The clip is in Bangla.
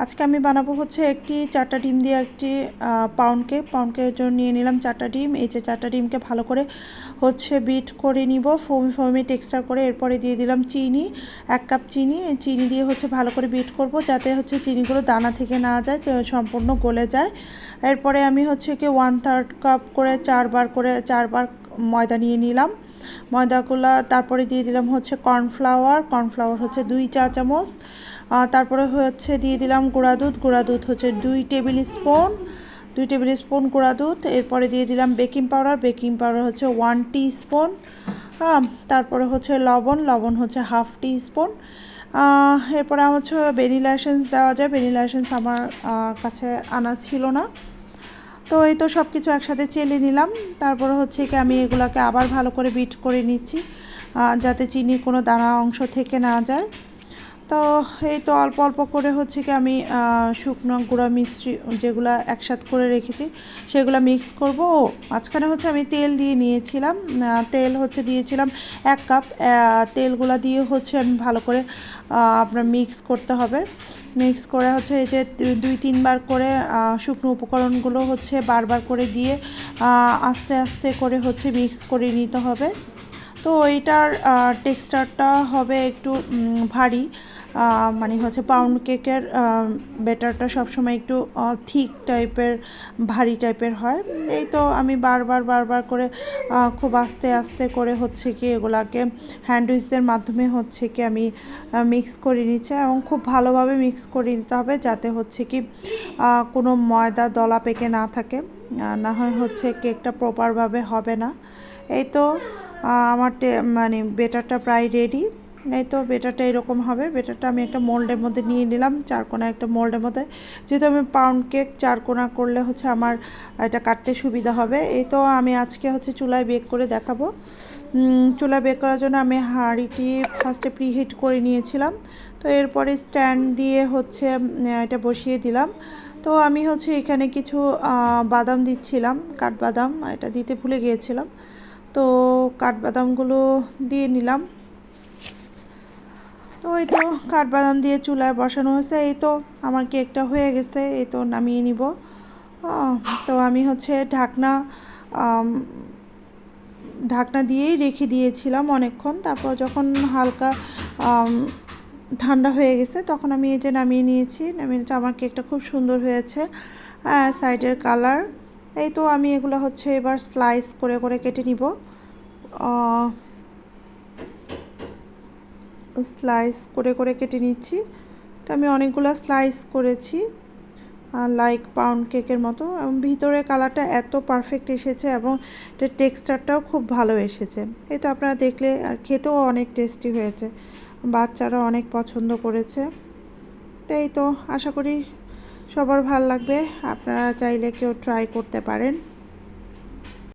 আজকে আমি বানাবো হচ্ছে একটি 4টা ডিম দিয়ে একটি পাউন্ড কেকের জন্য নিয়ে নিলাম 4টা ডিম। এই যে 4টা ডিমকে ভালো করে হচ্ছে বিট করে নিব ফোমি টেক্সচার করে। এরপরে দিয়ে দিলাম চিনি, 1 কাপ চিনি দিয়ে হচ্ছে ভালো করে বিট করব যাতে হচ্ছে চিনিগুলো দানা থেকে না যায়, সম্পূর্ণ গলে যায়। এরপরে আমি হচ্ছে কি 1/3 কাপ করে 4বার ময়দা নিয়ে নিলাম। ময়দাগুলো তারপরে দিয়ে দিলাম হচ্ছে কর্নফ্লাওয়ার হচ্ছে 2 চা চামচ। তারপরে হচ্ছে দিয়ে দিলাম গুঁড়া দুধ হচ্ছে 2 টেবিল স্পুন গুঁড়া দুধ। এরপরে দিয়ে দিলাম বেকিং পাউডার হচ্ছে 1 টিস্পুন। তারপরে হচ্ছে লবণ হচ্ছে 1/2 টিস্পুন। এরপরে আমার হচ্ছে ভ্যানিলা এসেন্স দেওয়া যায়। ভ্যানিলা এসেন্স আমার কাছে আনা ছিল না, তো এই তো সব কিছু একসাথে চেলে নিলাম। তারপরে হচ্ছে কি আমি এগুলোকে আবার ভালো করে বিট করে নিচ্ছি যাতে চিনির কোনো দানা অংশ থেকে না যায়। তো এই তো অল্প অল্প করে হচ্ছে কি আমি শুকনো গুঁড়া মিষ্টি যেগুলো একসাথে করে রেখেছি সেগুলো মিক্স করব। মাঝখানে হচ্ছে আমি তেল দিয়ে নিয়েছিলাম, তেল হচ্ছে দিয়েছিলাম 1 কাপ। তেলগুলো দিয়ে হচ্ছে আমি ভালো করে আপনার মিক্স করতে হবে। মিক্স করে হচ্ছে এই যে 2-3 বার করে শুকনো উপকরণগুলো হচ্ছে বারবার করে দিয়ে আস্তে আস্তে করে হচ্ছে মিক্স করে নিতে হবে। তো এইটার টেক্সচারটা হবে একটু ভারী, মানে হচ্ছে পাউন্ড কেকের ব্যাটারটা সবসময় একটু থিক টাইপের, ভারী টাইপের হয়। এই তো আমি বারবার করে খুব আস্তে আস্তে করে হচ্ছে কি এগুলাকে হ্যান্ড উইচের মাধ্যমে হচ্ছে কি আমি মিক্স করে নিচ্ছি এবং খুব ভালোভাবে মিক্স করে নিতে হবে যাতে হচ্ছে কি কোনো ময়দা দলা পেকে না থাকে, না হয় হচ্ছে কেকটা প্রপারভাবে হবে না। এই তো আমার মানে বেটারটা প্রায় রেডি। এই তো বেটারটা এরকম হবে। বেটারটা আমি একটা মোল্ডের মধ্যে নিয়ে নিলাম, 4 কোণা একটা মোল্ডের মধ্যে। যেহেতু আমি পাউন্ড কেক 4 কোণা করলে হচ্ছে আমার এটা কাটতে সুবিধা হবে। এই তো আমি আজকে হচ্ছে চুলায় বেক করে দেখাবো। চুলায় বেক করার জন্য আমি হাঁড়িটি ফার্স্টে প্রিহিট করে নিয়েছিলাম। তো এরপরে স্ট্যান্ড দিয়ে হচ্ছে এটা বসিয়ে দিলাম। তো আমি হচ্ছে এখানে কিছু বাদাম দিচ্ছিলাম, কাঠবাদাম, এটা দিতে ভুলে গিয়েছিলাম। তো কাঠবাদামগুলো দিয়ে নিলাম। তো এই তো কাঠবাদাম দিয়ে চুলায় বসানো হয়েছে। এই তো আমার কেকটা হয়ে গেছে, এই তো নামিয়ে নিব। তো আমি হচ্ছে ঢাকনা দিয়েই রেখে দিয়েছিলাম অনেকক্ষণ। তারপর যখন হালকা ঠান্ডা হয়ে গেছে তখন আমি এই যে নামিয়ে নিয়েছি। আমার কেকটা খুব সুন্দর হয়েছে, সাইডের কালার। এই তো আমি এগুলো হচ্ছে এবার স্লাইস করে করে কেটে নিব। স্লাইস করে করে কেটে নিচ্ছি। তো আমি অনেকগুলো স্লাইস করেছি লাইক পাউন্ড কেকের মতো, এবং ভিতরে কালারটা এত পারফেক্ট এসেছে এবং এটার টেক্সচারটাও খুব ভালো এসেছে। এই তো আপনারা দেখলে, আর খেতেও অনেক টেস্টি হয়েছে, বাচ্চারা অনেক পছন্দ করেছে। তো এই তো আশা করি সবার ভালো লাগবে, আপনারা চাইলে কেউ ট্রাই করতে পারেন।